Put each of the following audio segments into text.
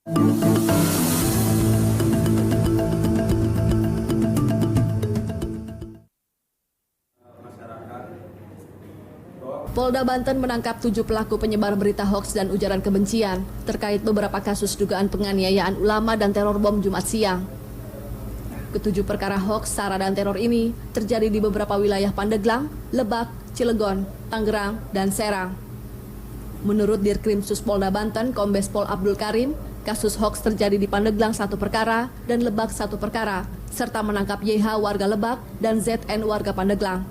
Polda Banten menangkap 7 pelaku penyebar berita hoaks dan ujaran kebencian terkait beberapa kasus dugaan penganiayaan ulama dan teror bom Jumat siang. Ketujuh perkara hoaks, sara dan teror ini terjadi di beberapa wilayah Pandeglang, Lebak, Cilegon, Tangerang, dan Serang. Menurut Dirkrimsus Polda Banten, Kombes Pol Abdul Karim, kasus hoaks terjadi di Pandeglang 1 perkara dan Lebak 1 perkara, serta menangkap YH warga Lebak dan ZN warga Pandeglang.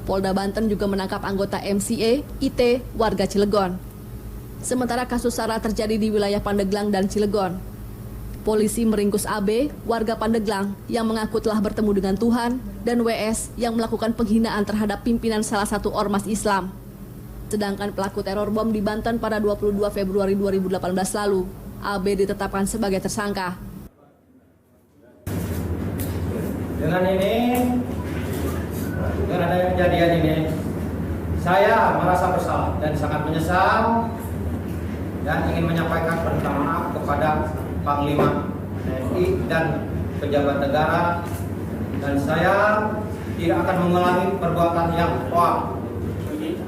Polda Banten juga menangkap anggota MCA, IT, warga Cilegon. Sementara kasus sara terjadi di wilayah Pandeglang dan Cilegon. Polisi meringkus AB, warga Pandeglang, yang mengaku telah bertemu dengan Tuhan, dan WS yang melakukan penghinaan terhadap pimpinan salah satu ormas Islam. Sedangkan pelaku teror bom di Banten pada 22 Februari 2018 lalu, AB ditetapkan sebagai tersangka. Dengan adanya kejadian ini, saya merasa bersalah dan sangat menyesal dan ingin menyampaikan permintaan maaf kepada Panglima TNI dan pejabat negara, dan saya tidak akan mengulangi perbuatan yang wah.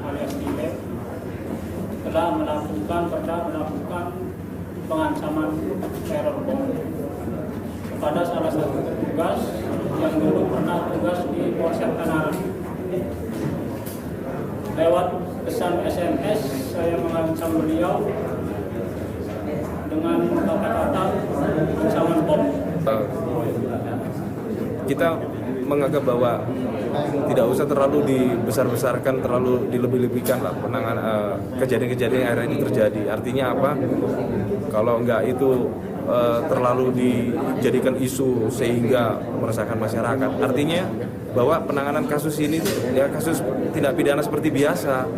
Alias IE telah melakukan pengancaman teror bom kepada salah satu petugas yang dulu pernah tugas di Polsek Tangerang. Lewat pesan SMS, saya mengancam beliau dengan kata-kata ancaman bom. Kita menganggap bahwa tidak usah terlalu dibesar-besarkan, terlalu dilebih-lebihkan lah penanganan kejadian-kejadian yang akhirnya ini terjadi. Artinya apa? Kalau enggak itu terlalu dijadikan isu sehingga meresahkan masyarakat. Artinya bahwa penanganan kasus ini ya kasus tindak pidana seperti biasa.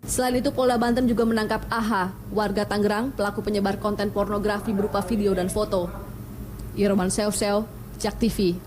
Selain itu, Polda Banten juga menangkap AH, warga Tangerang, pelaku penyebar konten pornografi berupa video dan foto. Irman Seuseu, Jak TV.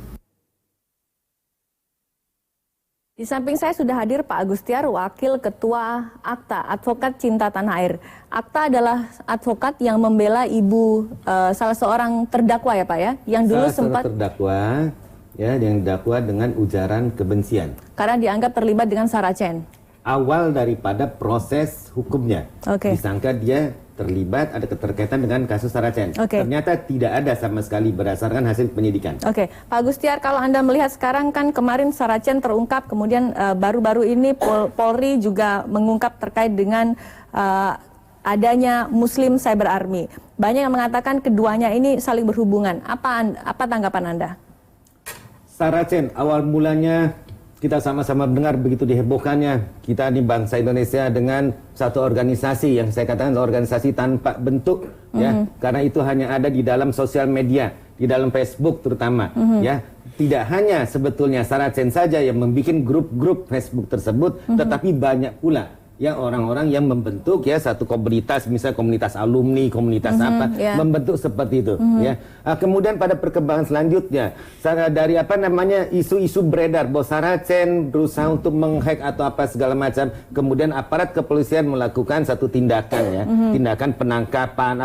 Di samping saya sudah hadir Pak Agustiar, Wakil Ketua AKTA, Advokat Cinta Tanah Air. AKTA adalah advokat yang membela ibu salah seorang terdakwa ya Pak ya, yang dulu sempat terdakwa ya, yang didakwa dengan ujaran kebencian. Karena dianggap terlibat dengan Saracen. Awal daripada proses hukumnya, disangka dia terlibat, ada keterkaitan dengan kasus Saracen. Ternyata tidak ada sama sekali berdasarkan hasil penyidikan. Pak Agustiar, kalau Anda melihat sekarang kan kemarin Saracen terungkap, kemudian baru-baru ini Polri juga mengungkap terkait dengan adanya Muslim Cyber Army. Banyak yang mengatakan keduanya ini saling berhubungan. Apa tanggapan Anda? Saracen awal mulanya kita sama-sama mendengar begitu dihebohkannya kita di bangsa Indonesia dengan satu organisasi yang saya katakan organisasi tanpa bentuk ya, karena itu hanya ada di dalam sosial media, di dalam Facebook terutama ya. Tidak hanya sebetulnya Saracen saja yang membuat grup-grup Facebook tersebut, tetapi banyak pula ya orang-orang yang membentuk ya satu komunitas, misalnya komunitas alumni, komunitas membentuk seperti itu ya. Kemudian pada perkembangan selanjutnya dari isu-isu beredar bahwa Saracen berusaha untuk menghack atau apa segala macam, kemudian aparat kepolisian melakukan satu tindakan ya, tindakan penangkapan,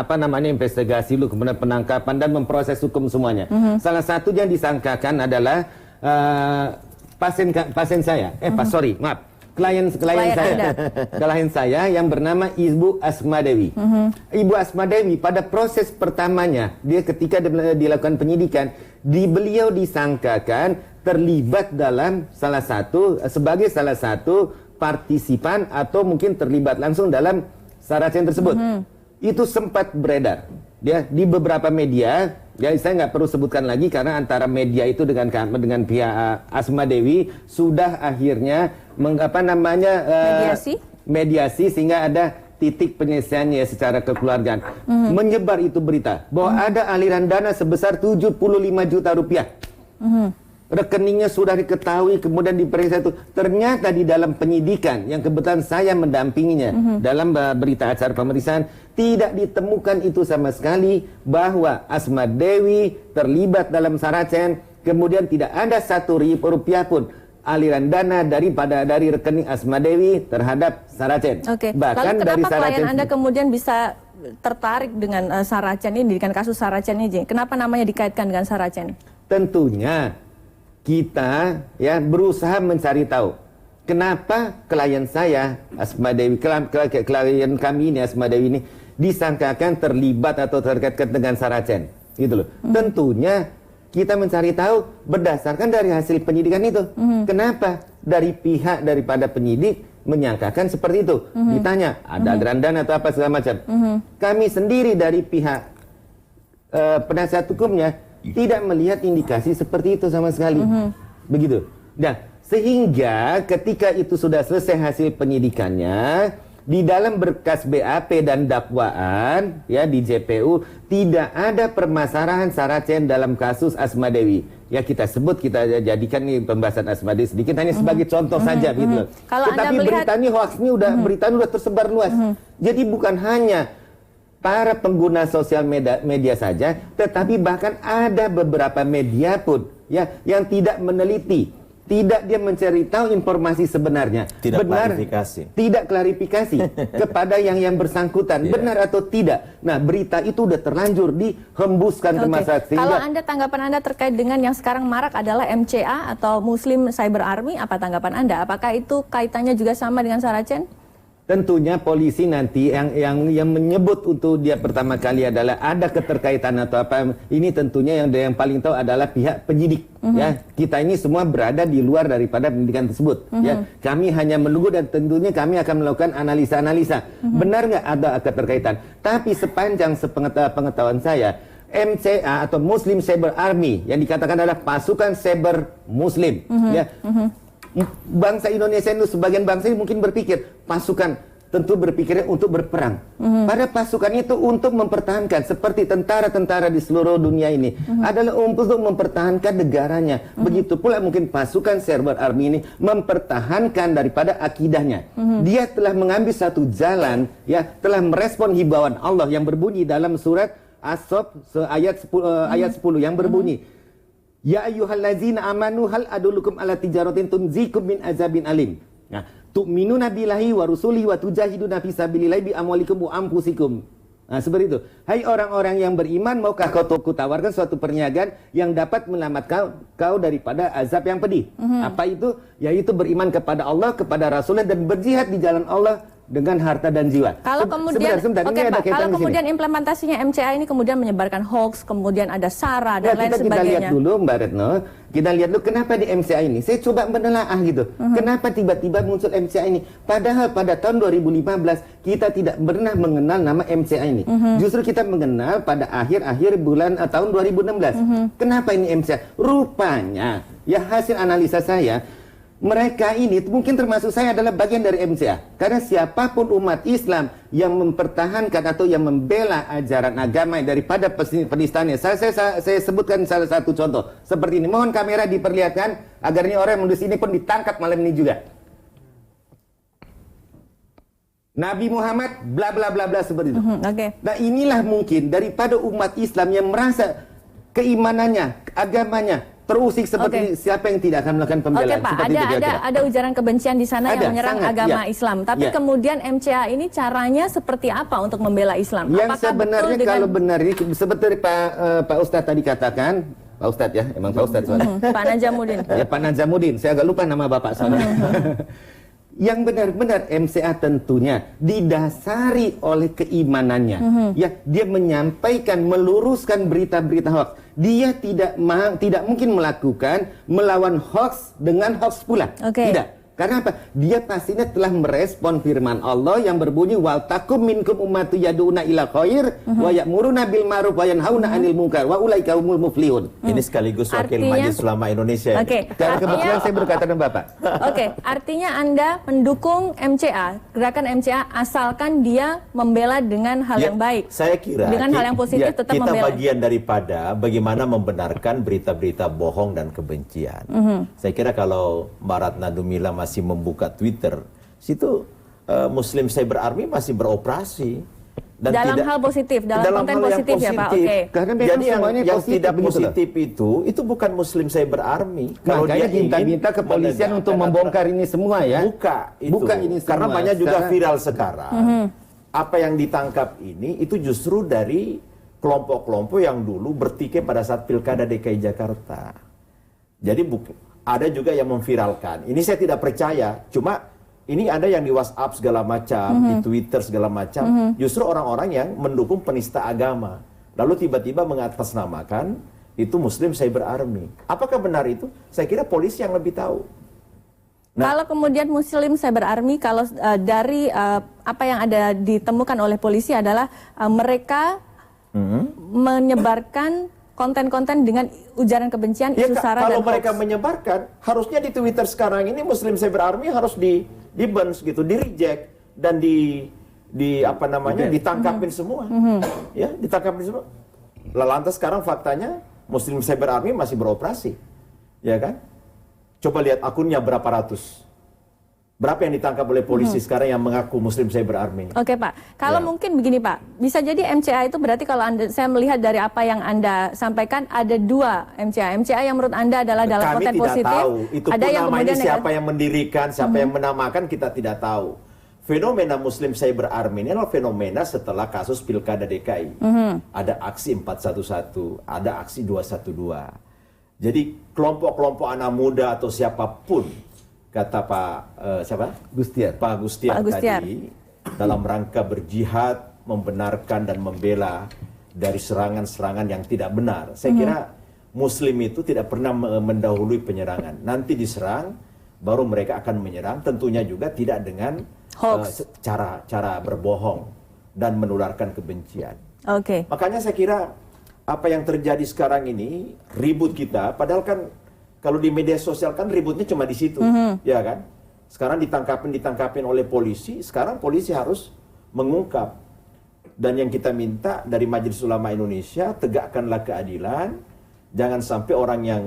investigasi dulu, kemudian penangkapan dan memproses hukum semuanya. Salah satu yang disangkakan adalah klien saya yang bernama Ibu Asma Dewi. Ibu Asma Dewi pada proses pertamanya, dia ketika dilakukan penyidikan, beliau disangkakan terlibat dalam sebagai salah satu partisipan atau mungkin terlibat langsung dalam Saracen tersebut. Itu sempat beredar ya di beberapa media. Ya, saya nggak perlu sebutkan lagi karena antara media itu dengan pihak Asma Dewi sudah akhirnya mediasi sehingga ada titik penyelesaiannya secara kekeluargaan. Menyebar itu berita bahwa ada aliran dana sebesar 75 juta rupiah. Rekeningnya sudah diketahui, kemudian diperiksa itu. Ternyata di dalam penyidikan yang kebetulan saya mendampinginya dalam berita acara pemeriksaan, tidak ditemukan itu sama sekali bahwa Asma Dewi terlibat dalam Saracen, kemudian tidak ada 1 rupiah pun aliran dana dari rekening Asma Dewi terhadap Saracen. Oke. Bahkan Lalu dari kenapa klien Saracen Anda kemudian bisa tertarik dengan Saracen ini, dengan kasus Saracen ini? Kenapa namanya dikaitkan dengan Saracen? Tentunya kita ya berusaha mencari tahu kenapa klien saya Asma Dewi, klien kami ini Asma Dewi ini disangkakan terlibat atau terkait dengan Saracen, gitu loh. Tentunya kita mencari tahu berdasarkan dari hasil penyidikan itu. Kenapa dari pihak daripada penyidik menyangkakan seperti itu? Ditanya ada aliran dana atau apa segala macam. Kami sendiri dari pihak penasihat hukumnya tidak melihat indikasi seperti itu sama sekali. Begitu. Nah, sehingga ketika itu sudah selesai hasil penyidikannya, di dalam berkas BAP dan dakwaan ya di JPU tidak ada permasalahan Saracen dalam kasus Asma Dewi. Ya kita sebut, kita jadikan nih pembahasan Asma Dewi sedikit hanya sebagai contoh saja gitu. Kalau Tetapi Anda melihat, berita ini hoax ini berita ini udah tersebar luas. Jadi bukan hanya para pengguna sosial media saja, tetapi bahkan ada beberapa media pun ya yang tidak meneliti, tidak dia mencari tahu informasi sebenarnya, Tidak benar, klarifikasi. tidak klarifikasi kepada yang bersangkutan, benar atau tidak. Nah, berita itu udah terlanjur dihembuskan ke masyarakat. Kalau tanggapan Anda terkait dengan yang sekarang marak adalah MCA atau Muslim Cyber Army, apa tanggapan Anda? Apakah itu kaitannya juga sama dengan Saracen? Tentunya polisi nanti yang menyebut untuk dia pertama kali adalah ada keterkaitan atau apa, ini tentunya yang paling tahu adalah pihak penyidik. Ya, kita ini semua berada di luar daripada pendidikan tersebut. Ya, kami hanya menunggu dan tentunya kami akan melakukan analisa-analisa. Benar nggak ada keterkaitan? Tapi sepanjang sepengetahuan saya, MCA atau Muslim Cyber Army yang dikatakan adalah pasukan cyber Muslim. Ya. Bangsa Indonesia itu sebagian bangsa ini mungkin berpikir pasukan tentu berpikirnya untuk berperang. Pada pasukan itu untuk mempertahankan seperti tentara-tentara di seluruh dunia ini adalah untuk mempertahankan negaranya. Begitu pula mungkin pasukan Cyber Army ini mempertahankan daripada akidahnya. Dia telah mengambil satu jalan ya, telah merespon himbauan Allah yang berbunyi dalam surat As-Saff ayat 10 yang berbunyi, ya ayyuhallazina amanu hal adullukum ala tijaratin tunzikum min azabin alim. Nah, tu'minuna billahi wa rusulihi wa tujahiduna fi sabilillahi bi amwalikum wa anfusikum. Nah, seperti itu. Hai orang-orang yang beriman, maukah kau tawarkan suatu perniagaan yang dapat menyelamatkan kau daripada azab yang pedih. Apa itu? Yaitu beriman kepada Allah, kepada Rasulnya dan berjihad di jalan Allah dengan harta dan jiwa. Kalau kemudian, sebentar, oke Pak, kalau kemudian implementasinya MCA ini kemudian menyebarkan hoax, kemudian ada SARA dan lain sebagainya. Kita lihat dulu Mbak Retno, kita lihat dulu kenapa di MCA ini. Saya coba menelaah gitu. Kenapa tiba-tiba muncul MCA ini? Padahal pada tahun 2015 kita tidak pernah mengenal nama MCA ini. Justru kita mengenal pada akhir-akhir bulan tahun 2016. Kenapa ini MCA? Rupanya, ya hasil analisa saya, mereka ini mungkin termasuk saya adalah bagian dari MCA. Karena siapapun umat Islam yang mempertahankan atau yang membela ajaran agama daripada penistaannya. Saya sebutkan salah satu contoh seperti ini. Mohon kamera diperlihatkan agar ini orang yang menulis ini pun ditangkap malam ini juga. Nabi Muhammad bla bla bla bla seperti itu. Nah, inilah mungkin daripada umat Islam yang merasa keimanannya, agamanya terusik seperti siapa yang tidak akan melakukan pembelaan. Oke Pak, ada ujaran kebencian di sana yang menyerang agama Islam. Tapi kemudian MCA ini caranya seperti apa untuk membela Islam? Yang sebenarnya kalau benar ini seperti Pak Ustadz tadi katakan, Pak Ustadz ya, emang Pak Ustadz soalnya. Pak Najamuddin. Ya Pak Najamuddin, saya agak lupa nama Bapak soalnya. Yang benar-benar MCA tentunya didasari oleh keimanannya. Ya, dia menyampaikan, meluruskan berita-berita hoax. Dia tidak mungkin melawan hoax dengan hoax pula. Tidak. Karena apa? Dia pastinya telah merespon firman Allah yang berbunyi wal takum minkum ummatu yad'una ila khair wa ya'muruna bil ma'ruf wa yanhauna 'anil munkar wa ulaika humul muflihun. Ini sekaligus wakil Majelis Ulama Indonesia. Karena kebetulan saya berkata dengan Bapak. Artinya Anda mendukung MCA, gerakan MCA asalkan dia membela dengan hal yang baik. Saya kira dengan hal yang positif tetap kita membela. bagian daripada bagaimana membenarkan berita-berita bohong dan kebencian. Saya kira kalau Mbak Ratna Dumila masih membuka Twitter, situ Muslim Cyber Army masih beroperasi dalam hal positif, dalam konten hal yang positif ya Pak. Oke. Karena memang Jadi semuanya yang positif tidak begitu loh. positif itu bukan Muslim Cyber Army. Kalau Makanya dia ingin minta kepolisian untuk menegakkan membongkar ini semua ya. Buka itu. Buka ini semua. Karena banyak juga Sekarang- viral sekarang. Apa yang ditangkap ini itu justru dari kelompok-kelompok yang dulu bertikai pada saat Pilkada DKI Jakarta. Jadi ada juga yang memviralkan. Ini saya tidak percaya. Cuma ini ada yang di WhatsApp segala macam, di Twitter segala macam. Justru orang-orang yang mendukung penista agama. Lalu tiba-tiba mengatasnamakan itu Muslim Cyber Army. Apakah benar itu? Saya kira polisi yang lebih tahu. Nah, Kalau kemudian Muslim Cyber Army, kalau dari apa yang ada ditemukan oleh polisi adalah mereka menyebarkan konten-konten dengan ujaran kebencian, ya, isu sara kalau dan mereka hoax. menyebarkan, harusnya di Twitter sekarang ini Muslim Cyber Army harus di-bans gitu, di-reject dan apa namanya, ditangkapin semua. Ya, ditangkapin semua. Lantas sekarang faktanya Muslim Cyber Army masih beroperasi. Ya kan? Coba lihat akunnya berapa ratus. Berapa yang ditangkap oleh polisi sekarang yang mengaku Muslim Cyber Army? Oke Pak, kalau Ya. mungkin begini Pak, bisa jadi MCA itu berarti kalau saya melihat dari apa yang Anda sampaikan ada dua MCA. MCA yang menurut Anda adalah dalam Kami konten tidak positif, tahu. Itu ada pun yang namanya kemudian siapa yang mendirikan, siapa yang menamakan kita tidak tahu. Fenomena Muslim Cyber Army ini adalah fenomena setelah kasus Pilkada DKI. Ada aksi 411, ada aksi 212. Jadi kelompok-kelompok anak muda atau siapapun, kata Pak siapa? Gustiar. Pak Gustiar Pak Gustiar. tadi, dalam rangka berjihad, membenarkan dan membela dari serangan-serangan yang tidak benar. Saya kira Muslim itu tidak pernah mendahului penyerangan. Nanti diserang, baru mereka akan menyerang. Tentunya juga tidak dengan Hoax. cara berbohong dan menularkan kebencian. Oke. Makanya saya kira apa yang terjadi sekarang ini, ribut kita, padahal kan kalau di media sosial kan ributnya cuma di situ, ya kan? Sekarang ditangkapin oleh polisi, sekarang polisi harus mengungkap. Dan yang kita minta dari Majelis Ulama Indonesia, tegakkanlah keadilan, jangan sampai orang yang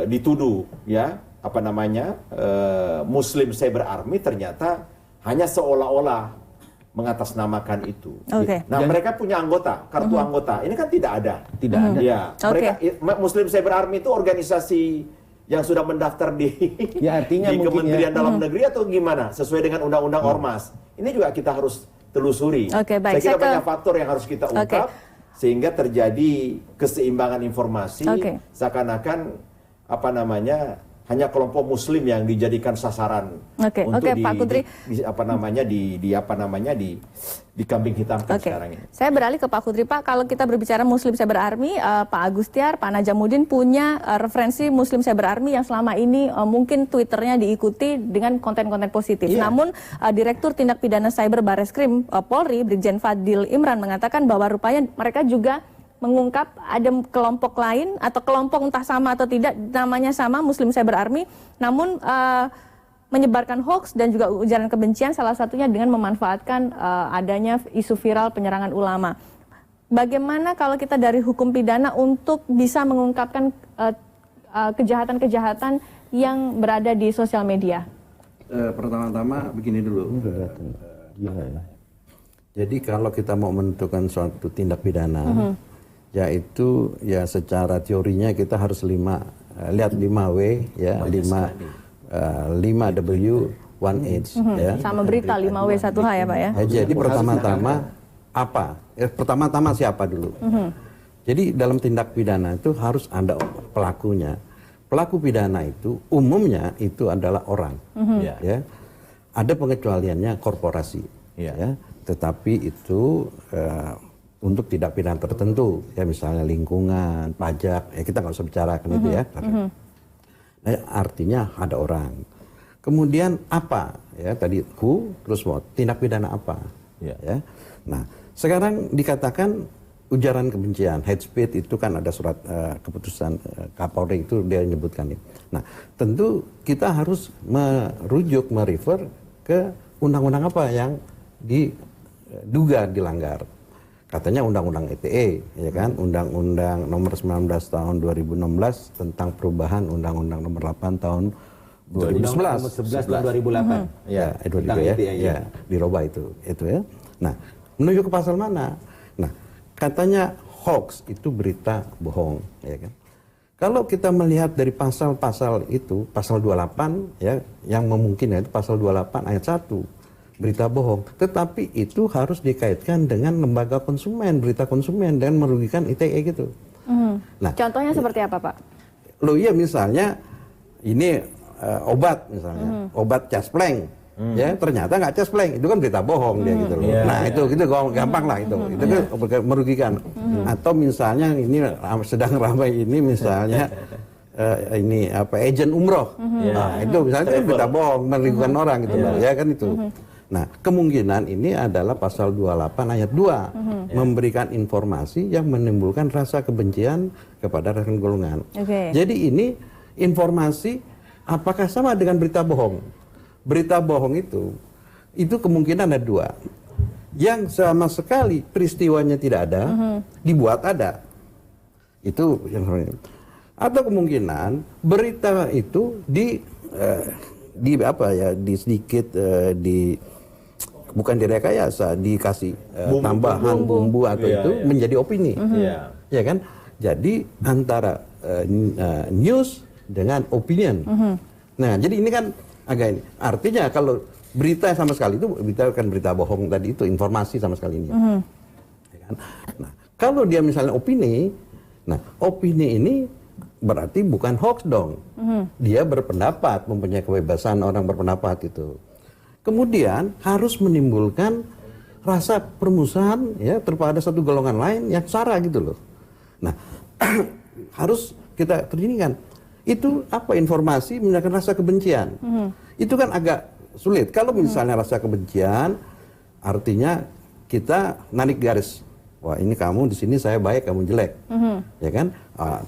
dituduh, ya, apa namanya, Muslim Cyber Army ternyata hanya seolah-olah mengatasnamakan itu. Oke. Nah, mereka punya anggota, kartu anggota. Ini kan tidak ada. Tidak ada. Ya, Oke. mereka Muslim Cyber Army itu organisasi yang sudah mendaftar di Ya, artinya di mungkin Kementerian ya. Dalam Negeri atau gimana? Sesuai dengan Undang-Undang Ormas. Ini juga kita harus telusuri. Oke, baik. Saya kira Saya ke- banyak faktor yang harus kita ungkap sehingga terjadi keseimbangan informasi. Oke. Seakan-akan apa namanya? Hanya kelompok Muslim yang dijadikan sasaran Oke, untuk oke, Pak Kudri. dikambing hitamkan Oke, sekarang ini. saya beralih ke Pak Kudri. Pak, kalau kita berbicara Muslim Cyber Army, Pak Agustiar, Pak Najamuddin punya referensi Muslim Cyber Army yang selama ini mungkin Twitternya diikuti dengan konten-konten positif. Iya. Namun Direktur Tindak Pidana Cyber Bareskrim Polri, Brigjen Fadil Imran mengatakan bahwa rupanya mereka juga mengungkap ada kelompok lain atau kelompok entah sama atau tidak namanya sama Muslim Cyber Army, namun menyebarkan hoax dan juga ujaran kebencian, salah satunya dengan memanfaatkan adanya isu viral penyerangan ulama. Bagaimana kalau kita dari hukum pidana untuk bisa mengungkapkan kejahatan-kejahatan yang berada di sosial media? Pertama-tama begini dulu. Gila ya. Jadi kalau kita mau menentukan suatu tindak pidana, yaitu ya secara teorinya kita harus lihat 5W ya, 5W 1H ya. Sama berita 5W1H ya Pak ya? Jadi pertama-tama apa? Pertama-tama siapa dulu? Jadi dalam tindak pidana itu harus ada pelakunya. Pelaku pidana itu umumnya itu adalah orang, ya. Ada pengecualiannya korporasi, ya. Tetapi itu untuk tindak pidana tertentu, ya misalnya lingkungan, pajak, ya kita nggak usah bicarakan itu ya. Nah, artinya ada orang. Kemudian apa? Ya tadi who, terus what? Tindak pidana apa? Ya. Nah, sekarang dikatakan ujaran kebencian, hate speech itu kan ada surat keputusan Kapolri itu dia menyebutkan itu. Nah, tentu kita harus merefer ke undang-undang apa yang diduga dilanggar. Katanya undang-undang ITE, ya kan? Undang-undang nomor 19 tahun 2016 tentang perubahan undang-undang nomor 8 tahun 2011. Nomor 11 tahun 2008. Ya, itu Tentang juga ya. ITE, ya. Ya, dirubah itu ya. Nah, Menuju ke pasal mana? Nah, katanya hoax itu berita bohong, ya kan? Kalau kita melihat dari pasal-pasal itu, pasal 28 ya, yang memungkinkan itu pasal 28 ayat 1, berita bohong. Tetapi itu harus dikaitkan dengan lembaga konsumen, berita konsumen, dan merugikan ITE gitu. Nah, contohnya seperti apa, Pak? Loh iya, misalnya ini obat misalnya, obat caspleng. Ya, ternyata nggak caspleng, itu kan berita bohong dia gitu loh. Nah, itu gampang lah itu kan merugikan. Atau misalnya ini sedang ramai ini misalnya ini apa agen umroh. Nah, itu misalnya berita bohong merugikan orang gitu loh. Ya kan itu. Nah, kemungkinan ini adalah pasal 28 ayat 2 memberikan informasi yang menimbulkan rasa kebencian kepada rekan golongan. Jadi ini informasi apakah sama dengan berita bohong? Berita bohong itu kemungkinan ada 2. Yang sama sekali peristiwanya tidak ada, dibuat ada. Itu yang atau kemungkinan berita itu di apa ya, di sedikit bukan direkayasa, dikasih tambahan bumbu atau itu menjadi opini. Ya kan? Jadi antara news dengan opinion. Nah, jadi ini kan agak ini. Artinya kalau berita sama sekali itu berita kan berita bohong tadi itu informasi sama sekali ini. Ya kan? Nah, kalau dia misalnya opini, nah opini ini berarti bukan hoax dong. Dia berpendapat, mempunyai kebebasan orang berpendapat itu. Kemudian harus menimbulkan rasa permusuhan ya terhadap satu golongan lain yang sara gitu loh. Nah, harus kita terjadikan. Itu apa informasi menggunakan rasa kebencian. Itu kan agak sulit. Kalau misalnya rasa kebencian, artinya kita narik garis. Wah, ini kamu di sini saya baik, kamu jelek. Ya kan?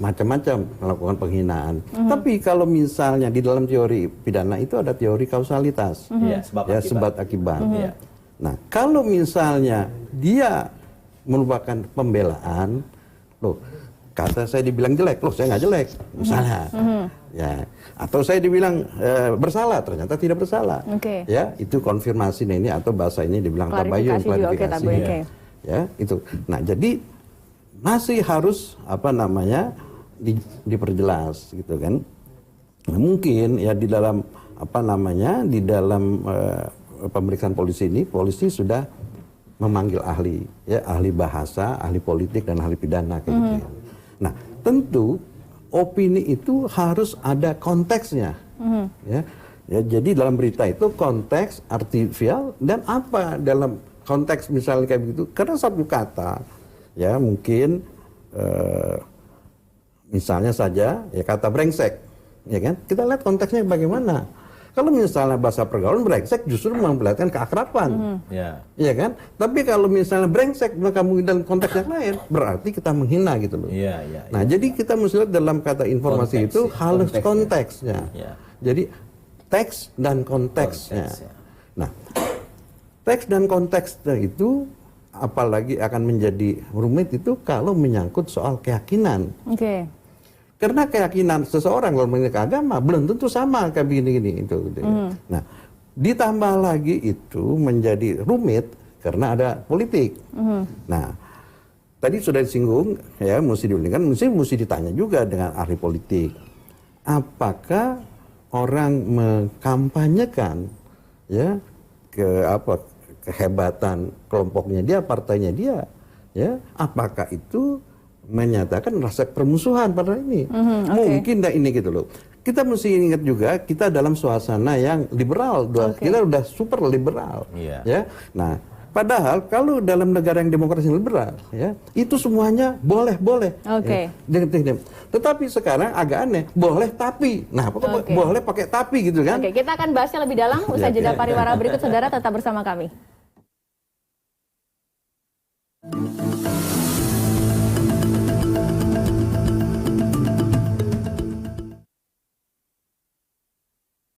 Macam-macam melakukan penghinaan. Tapi kalau misalnya di dalam teori pidana itu ada teori kausalitas. Sebab akibat. Nah, kalau misalnya dia merupakan pembelaan, loh, kata saya dibilang jelek, loh saya nggak jelek, misalnya, ya, atau saya dibilang bersalah, ternyata tidak bersalah, ya, itu konfirmasi ini atau bahasa ini dibilang tabayun, klarifikasi, ya, itu. Nah, jadi masih harus apa namanya diperjelas, gitu kan? Nah, mungkin ya di dalam apa namanya di dalam pemeriksaan polisi ini, polisi sudah memanggil ahli, ya, ahli bahasa, ahli politik dan ahli pidana kayak gitu. Ya. Nah, tentu opini itu harus ada konteksnya, ya. Jadi dalam berita itu konteks, artifial, dan apa dalam konteks misalnya kayak begitu. Karena satu kata, ya mungkin misalnya saja, ya kata brengsek, ya kan? Kita lihat konteksnya bagaimana. Kalau misalnya bahasa pergaulan brengsek justru memperlihatkan keakraban, ya kan? Tapi kalau misalnya brengsek kamu dalam konteks yang lain, berarti kita menghina gitu loh. Nah, jadi kita mesti lihat dalam kata informasi konteks, itu harus konteksnya. Jadi teks dan konteksnya. Nah, teks dan konteksnya itu apalagi akan menjadi rumit itu kalau menyangkut soal keyakinan. Karena keyakinan seseorang kalau mengenai agama belum tentu sama kayak begini-gini itu. Nah, ditambah lagi itu menjadi rumit karena ada politik. Nah, tadi sudah disinggung ya, mesti diulikan, mesti ditanya juga dengan ahli politik. Apakah orang mengkampanyekan ya kehebatan kelompoknya dia, partainya dia, ya, apakah itu menyatakan rasa permusuhan pada ini? Mungkin dah ini gitu loh. Kita mesti ingat juga kita dalam suasana yang liberal, kita udah super liberal, ya. Nah, padahal kalau dalam negara yang demokrasi liberal, ya, itu semuanya boleh. Ya. Tetapi sekarang agak aneh, boleh tapi. Nah, boleh pakai tapi gitu kan? Kita akan bahasnya lebih dalam usai jeda pariwara berikut, saudara tetap bersama kami.